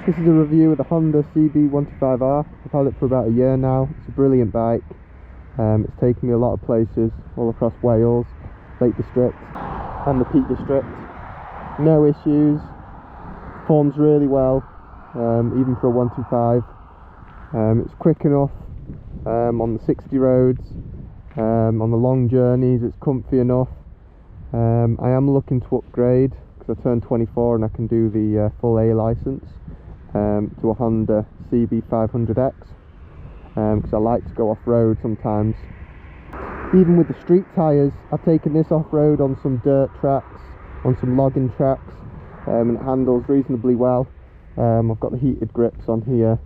This is a review of the Honda CB125R. I've had it for about a year now. It's a brilliant bike. It's taken me a lot of places all across Wales, Lake District and the Peak District. No issues, performs really well, even for a 125. It's quick enough on the 60 roads, on the long journeys it's comfy enough. I am looking to upgrade because I turned 24 and I can do the full A licence to a Honda CB500X because I like to go off-road sometimes. Even with the street tyres, I've taken this off-road on some dirt tracks, on some logging tracks, and it handles reasonably well. I've got the heated grips on here.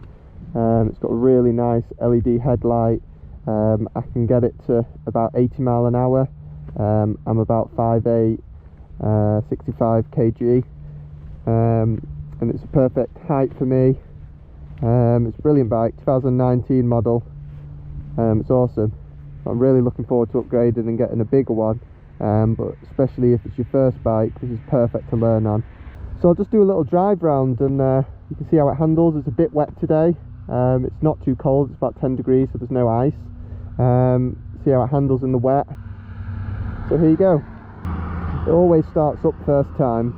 It's got a really nice LED headlight. I can get it to about 80 mile an hour. I'm about 5'8", 65 kg, and it's a perfect height for me. It's a brilliant bike, 2019 model. It's awesome. I'm really looking forward to upgrading and getting a bigger one, but especially if it's your first bike, this is perfect to learn on. So I'll just do a little drive round and you can see how it handles. It's a bit wet today. It's not too cold, it's about 10 degrees, so there's no ice. See how it handles in the wet. So here you go. It always starts up first time.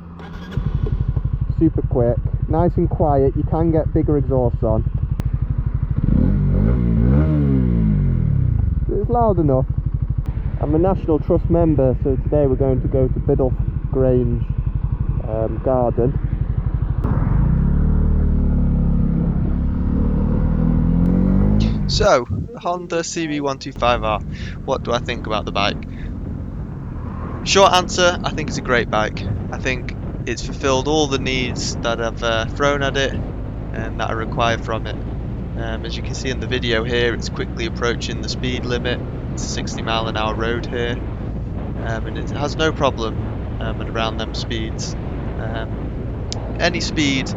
Super quick, nice and quiet. You can get bigger exhausts on. It's loud enough. I'm a National Trust member, so today we're going to go to Biddulph Grange Garden. So, Honda CB125R, what do I think about the bike? Short answer, I think it's a great bike. I think it's fulfilled all the needs that I've thrown at it and that I require from it. As you can see in the video here, it's quickly approaching the speed limit. It's a 60 mile an hour road here, and it has no problem at around them speeds. Any speed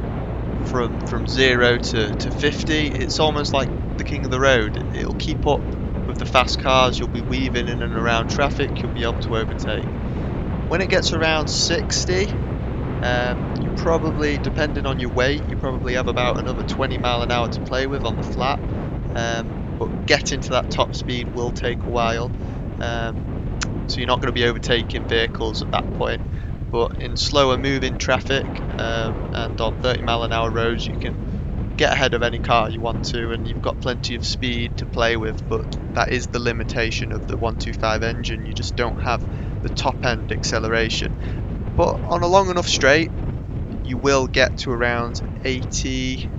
from 0 to 50, it's almost like the king of the road. It'll keep up with the fast cars. You'll be weaving in and around traffic, you'll be able to overtake. When it gets around 60, you probably, depending on your weight, you probably have about another 20 mile an hour to play with on the flat, but getting to that top speed will take a while, so you're not going to be overtaking vehicles at that point. But in slower moving traffic and on 30 mile an hour roads, you can get ahead of any car you want to, and you've got plenty of speed to play with. But that is the limitation of the 125 engine. You just don't have the top end acceleration. But on a long enough straight, you will get to around 80,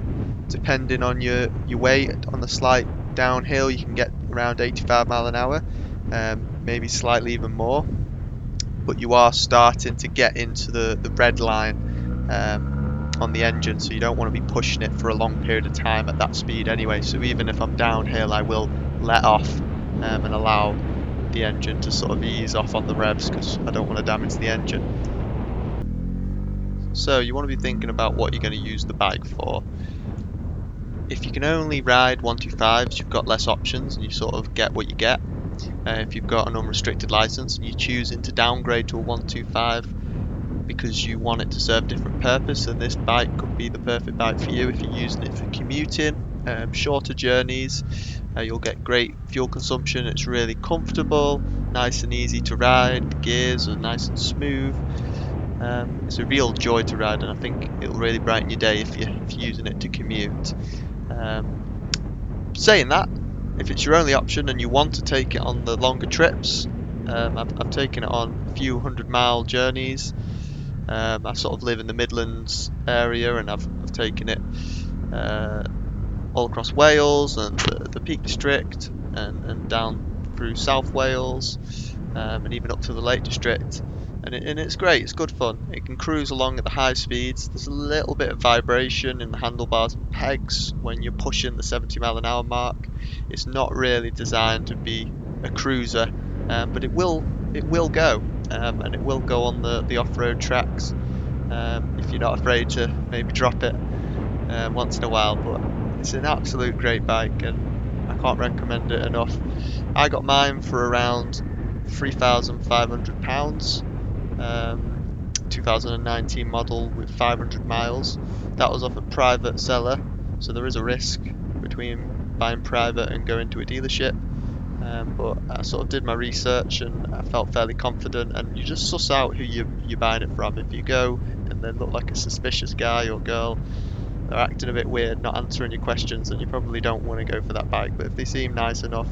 depending on your weight. On the slight downhill, you can get around 85 mile an hour, maybe slightly even more. But you are starting to get into the red line on the engine, so you don't want to be pushing it for a long period of time at that speed anyway. So even if I'm downhill, I will let off and allow the engine to sort of ease off on the revs, because I don't want to damage the engine. So you want to be thinking about what you're going to use the bike for. If you can only ride 125s, you've got less options and you sort of get what you get. If you've got an unrestricted license and you're choosing to downgrade to a 125 because you want it to serve a different purpose, then this bike could be the perfect bike for you. If you're using it for commuting, shorter journeys, you'll get great fuel consumption. It's really comfortable, nice and easy to ride. The gears are nice and smooth. It's a real joy to ride, and I think it'll really brighten your day if you're using it to commute. Saying that, if it's your only option and you want to take it on the longer trips, I've taken it on a few 100-mile journeys. I sort of live in the Midlands area, and I've taken it all across Wales and the Peak District and down through South Wales, and even up to the Lake District. And it's great, it's good fun. It can cruise along at the high speeds. There's a little bit of vibration in the handlebars and pegs when you're pushing the 70 mile an hour mark. It's not really designed to be a cruiser, but it will go, and it will go on the off-road tracks if you're not afraid to maybe drop it once in a while. But it's an absolute great bike, and I can't recommend it enough. I got mine for around £3,500, 2019 model with 500 miles. That was off a private seller, so there is a risk between buying private and going to a dealership. But I sort of did my research and I felt fairly confident, and you just suss out who you're buying it from. If you go and they look like a suspicious guy or girl, they're acting a bit weird, not answering your questions, then you probably don't want to go for that bike. But if they seem nice enough,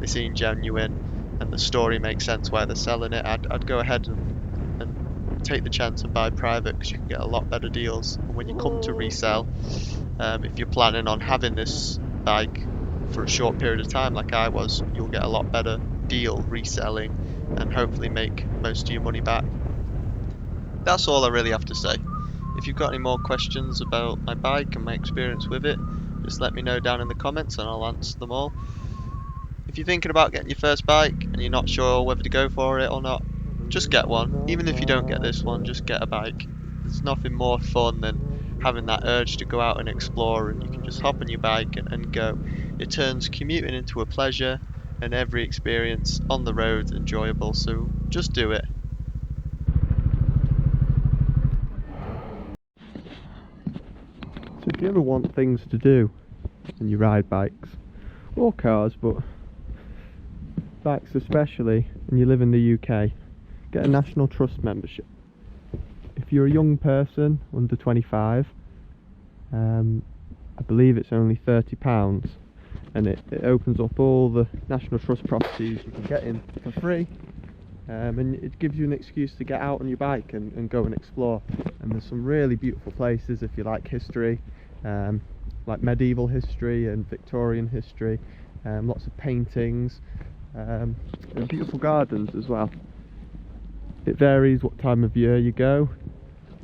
they seem genuine, and the story makes sense why they're selling it, I'd go ahead and take the chance and buy private, because you can get a lot better deals. And when you come to resell, if you're planning on having this bike for a short period of time like I was, you'll get a lot better deal reselling and hopefully make most of your money back. That's all I really have to say. If you've got any more questions about my bike and my experience with it, just let me know down in the comments and I'll answer them all. If you're thinking about getting your first bike and you're not sure whether to go for it or not, just get one. Even if you don't get this one, just get a bike. There's nothing more fun than having that urge to go out and explore, and you can just hop on your bike and go. It turns commuting into a pleasure and every experience on the road enjoyable, so just do it. So if you ever want things to do and you ride bikes or cars, but bikes especially, and you live in the UK, get a National Trust membership. If you're a young person under 25, I believe it's only £30, and it opens up all the National Trust properties you can get in for free, and it gives you an excuse to get out on your bike and go and explore. And there's some really beautiful places if you like history, like medieval history and Victorian history, lots of paintings, and beautiful gardens as well. It varies what time of year you go,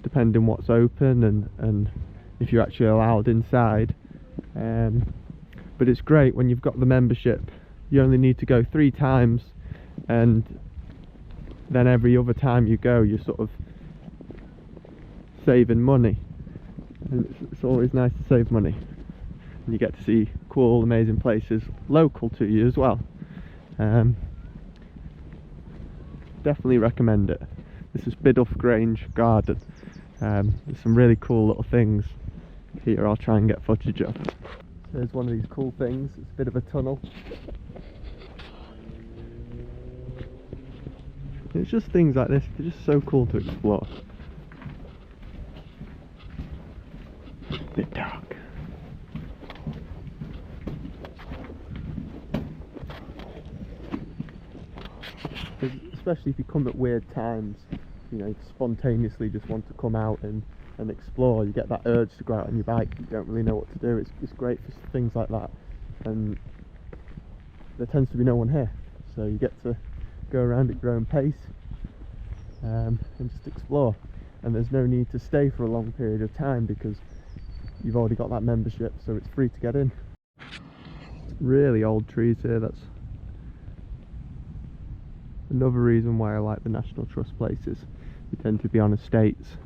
depending what's open and if you're actually allowed inside. But it's great when you've got the membership. You only need to go 3 times, and then every other time you go you're sort of saving money, and it's always nice to save money, and you get to see cool, amazing places local to you as well. Definitely recommend it. This is Biddulph Grange Garden. There's some really cool little things here I'll try and get footage of. There's one of these cool things, it's a bit of a tunnel. It's just things like this, they're just so cool to explore. A bit dark. Especially if you come at weird times, you know, you spontaneously just want to come out and explore. You get that urge to go out on your bike, you don't really know what to do. It's great for things like that, and there tends to be no one here, so you get to go around at your own pace, and just explore. And there's no need to stay for a long period of time because you've already got that membership, so it's free to get in. Really old trees here. That's another reason why I like the National Trust places. They tend to be on estates.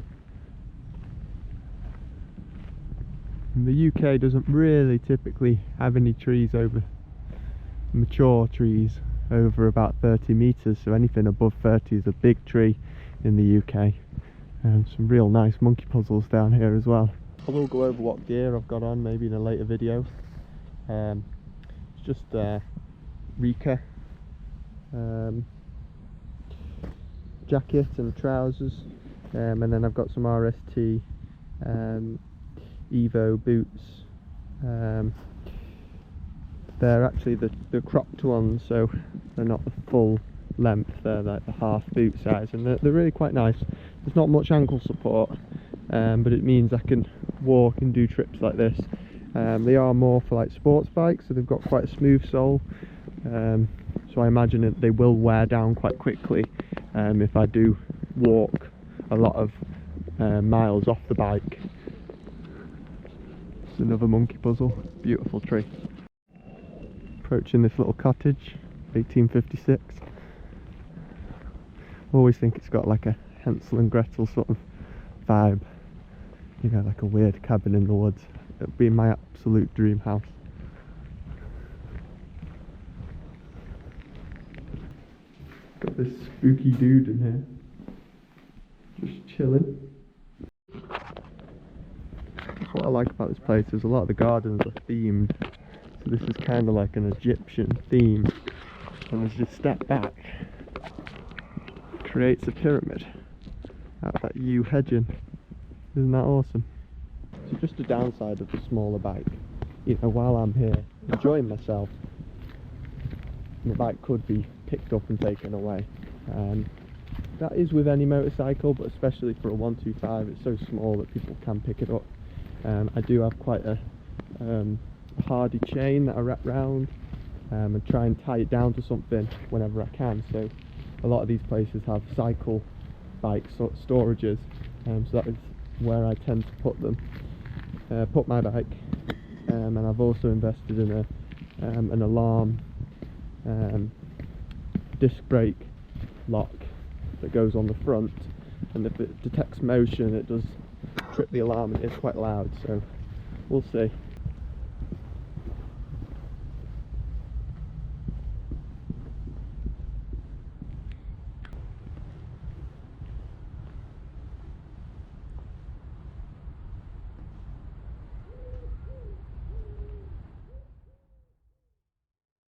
And the UK doesn't really typically have any trees over, mature trees over about 30 metres, so anything above 30 is a big tree in the UK. And some real nice monkey puzzles down here as well. I will go over what gear I've got on maybe in a later video. It's just Rika jacket and trousers, and then I've got some RST Evo boots. They're actually the cropped ones, so they're not the full length, they're like the half boot size, and they're really quite nice. There's not much ankle support, but it means I can walk and do trips like this. They are more for like sports bikes, so they've got quite a smooth sole, so I imagine that they will wear down quite quickly if I do walk a lot of miles off the bike. It's another monkey puzzle, beautiful tree. Approaching this little cottage, 1856. I always think it's got like a Hansel and Gretel sort of vibe, you know, like a weird cabin in the woods. It would be my absolute dream house. Got this spooky dude in here, just chilling. I like about this place is a lot of the gardens are themed. So this is kind of like an Egyptian theme. And as you step back, it creates a pyramid out of that yew hedging. Isn't that awesome? So just a downside of the smaller bike, you know, while I'm here enjoying myself, the bike could be picked up and taken away. That is with any motorcycle, but especially for a 125, it's so small that people can pick it up. I do have quite a hardy chain that I wrap round and try and tie it down to something whenever I can. So a lot of these places have cycle bike storages, so that is where I tend to put my bike. And I've also invested in an alarm disc brake lock that goes on the front, and if it detects motion it does trip the alarm and it's quite loud, so we'll see.